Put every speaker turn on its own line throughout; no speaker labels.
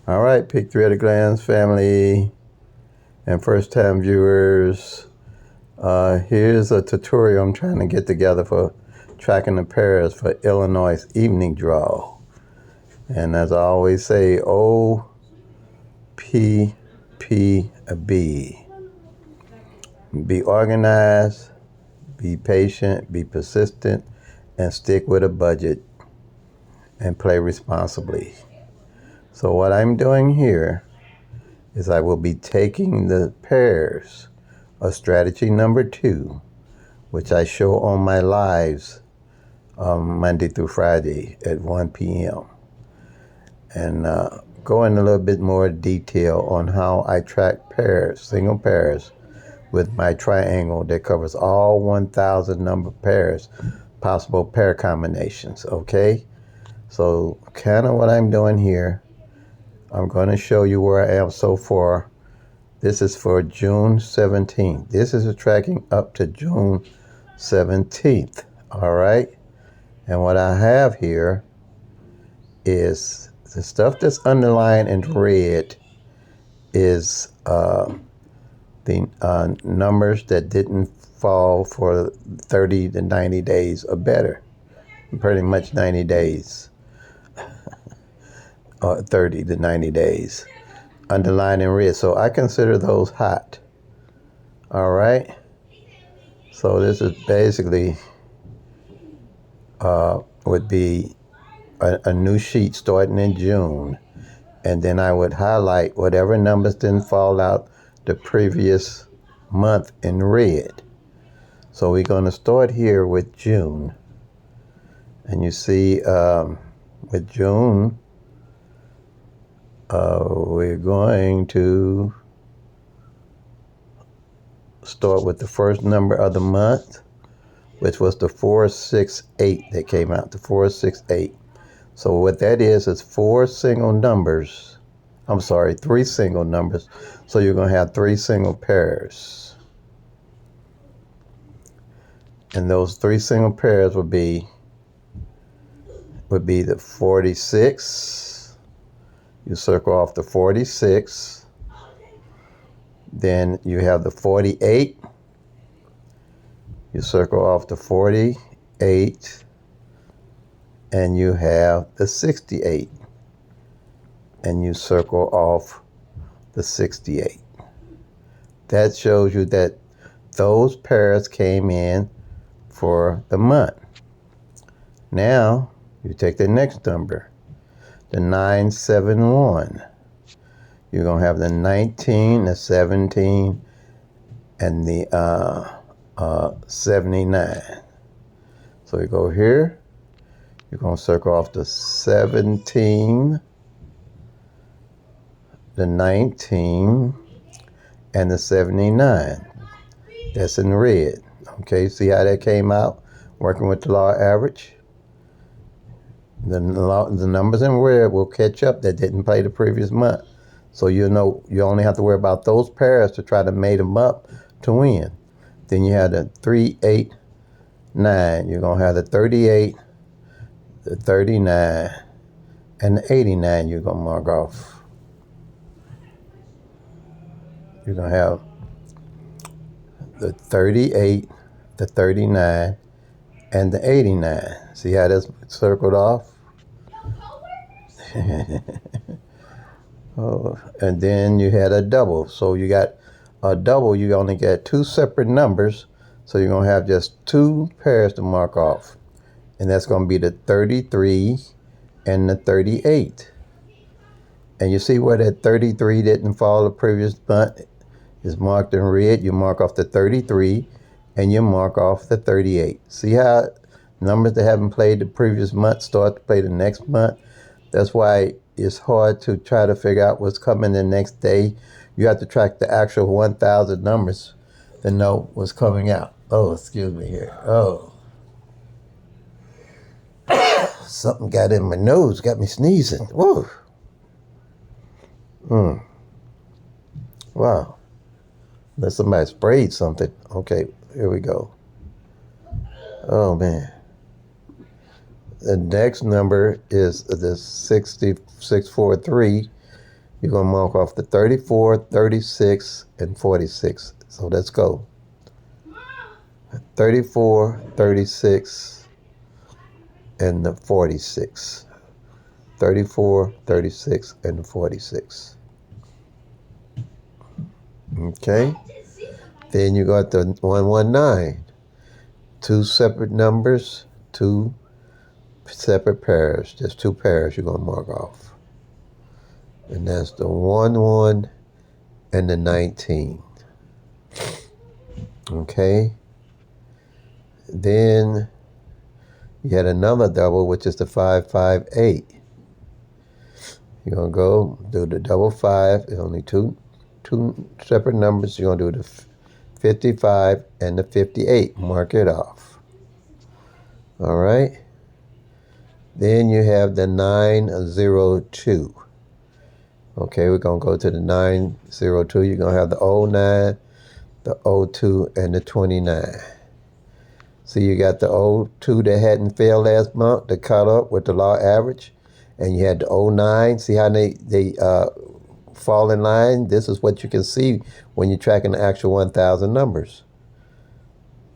All right, Pick Three at a Glance family and first-time viewers. Here's a tutorial I'm trying to get together for tracking the pairs for Illinois evening draw. And as I always say, OPPB. Be organized, be patient, be persistent, and stick with a budget and play responsibly. So what I'm doing here is I will be taking the pairs of strategy number 2, which I show on my lives Monday through Friday at 1 p.m. and go in a little bit more detail on how I track pairs, single pairs, with my triangle that covers all 1,000 number pairs, possible pair combinations, okay? So kind of what I'm doing here, I'm going to show you where I am so far. This is for June 17th. This is a tracking up to June 17th, all right? And what I have here is the stuff that's underlined in red is the numbers that didn't fall for 30 to 90 days or better. Pretty much 90 days, or 30 to 90 days. Underlined in red. So I consider those hot. All right. So this is basically would be a new sheet starting in June. And then I would highlight whatever numbers didn't fall out the previous month in red. So we're going to start here with June. And you see with June, we're going to start with the first number of the month, which was the 468 that came out, the 468. So what that is 4 single numbers. I'm sorry, 3 single numbers. So you're going to have 3 single pairs. And those 3 single pairs would be the 46. You circle off the 46. Then you have the 48. You circle off the 48. And you have the 68. And you circle off the 68. That shows you that those pairs came in for the month. Now, you take the next number, the 971. You're going to have the 19, the 17, and the 79. So you go here. You're going to circle off the 17, the 19, and the 79. That's in red. Okay, see how that came out? Working with the law of average. The numbers in red will catch up that didn't play the previous month. So you know you only have to worry about those pairs to try to mate them up to win. Then you have the 389. You're going to have the 38, the 39, and the 89 you're going to mark off. You're going to have the 38, the 39, and the 89. See how that's circled off? Oh, and then you had a double. So you got a double, you only get 2 separate numbers. So you're going to have just 2 pairs to mark off. And that's going to be the 33 and the 38. And you see where that 33 didn't fall the previous month is marked in red. You mark off the 33 and you mark off the 38. See how numbers that haven't played the previous month start to play the next month? That's why it's hard to try to figure out what's coming the next day. You have to track the actual 1,000 numbers to know what's coming out. Oh, excuse me here. Oh. Something got in my nose, got me sneezing. Whoa. Wow. Unless somebody sprayed something. Okay, here we go. Oh, man. The next number is the 6643. You're going to mark off the 34, 36, and 46. So let's go. 34, 36, and the 46. 34, 36, and 46. Okay. Then you got the 119. Two separate numbers, two separate pairs. Just two pairs you're going to mark off. And that's the 11 and the 19. Okay. Then you had another double, which is the 558. You're going to go do the double 5. It's only two separate numbers. You're going to do the 55 and the 58. Mark it off. All right. Then you have the 902. Okay, we're going to go to the 902. You're going to have the 09, the 02, and the 29. So you got the 02 that hadn't failed last month, that caught up with the law average. And you had the 09. See how they fall in line? This is what you can see when you're tracking the actual 1,000 numbers.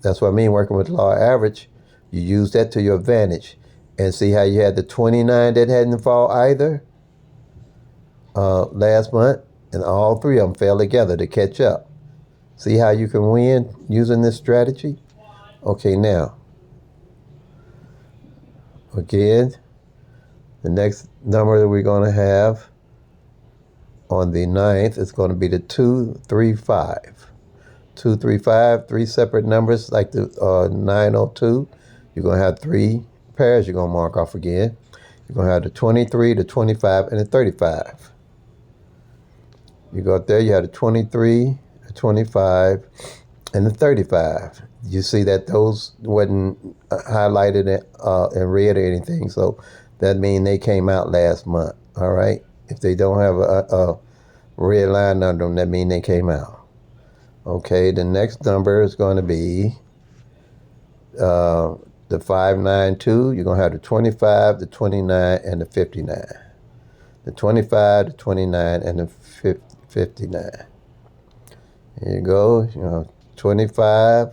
That's what I mean, working with the law average. You use that to your advantage. And see how you had the 29 that hadn't fall either last month? And all three of them fell together to catch up. See how you can win using this strategy? Okay, now, again, the next number that we're going to have on the 9th is going to be the 235. 235, three separate numbers like the 902. You're going to have three pairs you're going to mark off again. You're going to have the 23, the 25, and the 35. You go up there, you have the 23, the 25, and the 35. You see that those wasn't highlighted in red or anything, so that means they came out last month, all right? If they don't have a red line under them, that means they came out. Okay, the next number is going to be the 592. You're going to have the 25, the 29, and the 59. The 25, the 29, and the 59. Here you go, 25.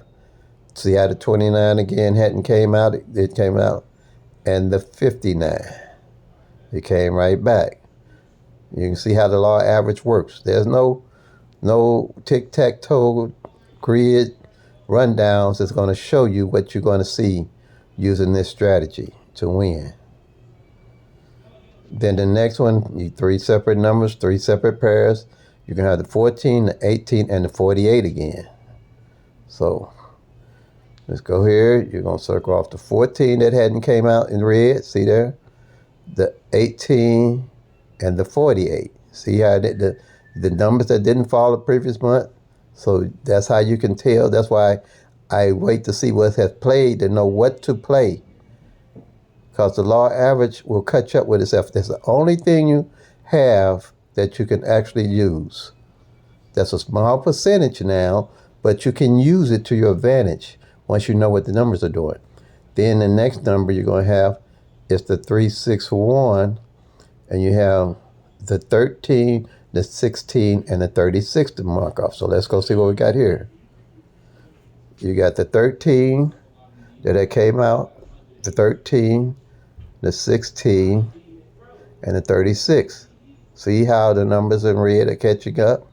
See how the 29 again hadn't came out? It came out. And the 59. It came right back. You can see how the law average works. There's no tic-tac-toe grid rundowns that's going to show you what you're going to see using this strategy to win. Then the next one, you three separate numbers, three separate pairs. You can have the 14, the 18, and the 48 again. So let's go here. You're going to circle off the 14 that hadn't came out in red. See there? The 18 and the 48. See how the numbers that didn't fall the previous month? So that's how you can tell. That's why I wait to see what has played to know what to play. Because the law average will catch up with itself. That's the only thing you have that you can actually use. That's a small percentage now, but you can use it to your advantage once you know what the numbers are doing. Then the next number you're going to have is the 361, and you have the 13, the 16, and the 36 to mark off. So let's go see what we got here. You got the 13 that came out, the 13, the 16, and the 36. See how the numbers in red are catching up?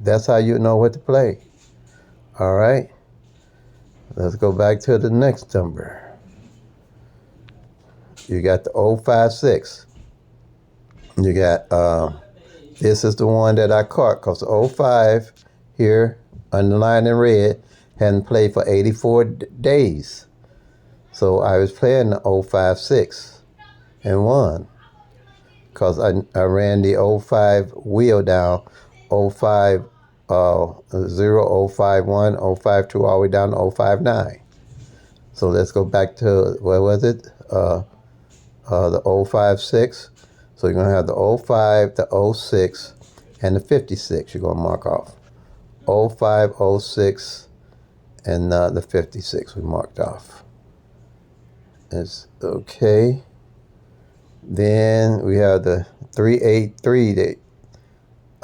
That's how you know what to play. All right. Let's go back to the next number. You got the 056. You got, this is the one that I caught because the 05 here, underlined in red, hadn't played for 84 days. So I was playing the 056 and won because I ran the 05 wheel down, 05 0, 051, 052, all the way down to 059. So let's go back to, what was it? The 056. So you're going to have the 05, the 06, and the 56 you're going to mark off. 05, 06, and the 56 we marked off. It's okay. Then we have the 383 that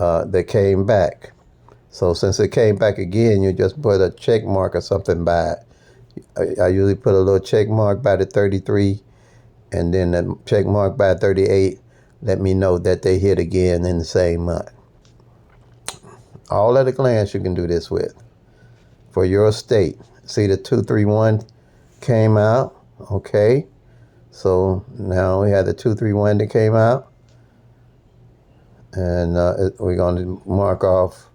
that came back. So since it came back again, you just put a check mark or something by it. I usually put a little check mark by the 33 and then a check mark by 38. Let me know that they hit again in the same month. All at a glance you can do this with. For your state, see the 231 came out. Okay. So now we have the 231 that came out. And we're going to mark off.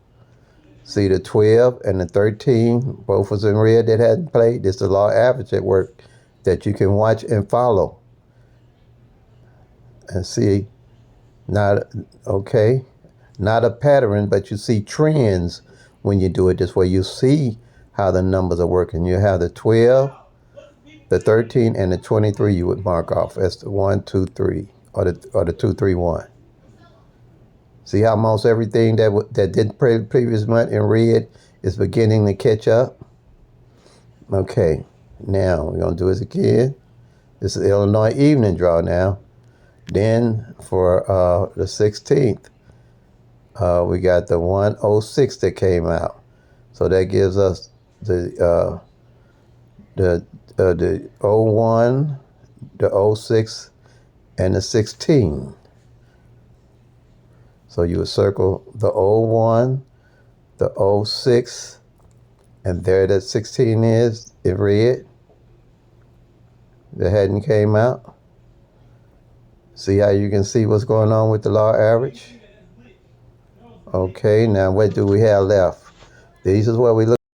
See the 12 and the 13, both was in red that hadn't played. This is the law average at work that you can watch and follow. And see, not a pattern, but you see trends when you do it this way. You see how the numbers are working. You have the 12, the 13, and the 23 you would mark off as the 1, 2, 3, or the 2, 3, 1. See how almost everything that didn't play the previous month in red is beginning to catch up? Okay, now we're going to do this again. This is Illinois evening draw now. Then for the 16th, we got the 106 that came out. So that gives us the 01, the 06, and the 16. So you would circle the 01, the 06, and there that 16 is in red. That hadn't came out. See how you can see what's going on with the law average? Okay, now what do we have left? These is what we look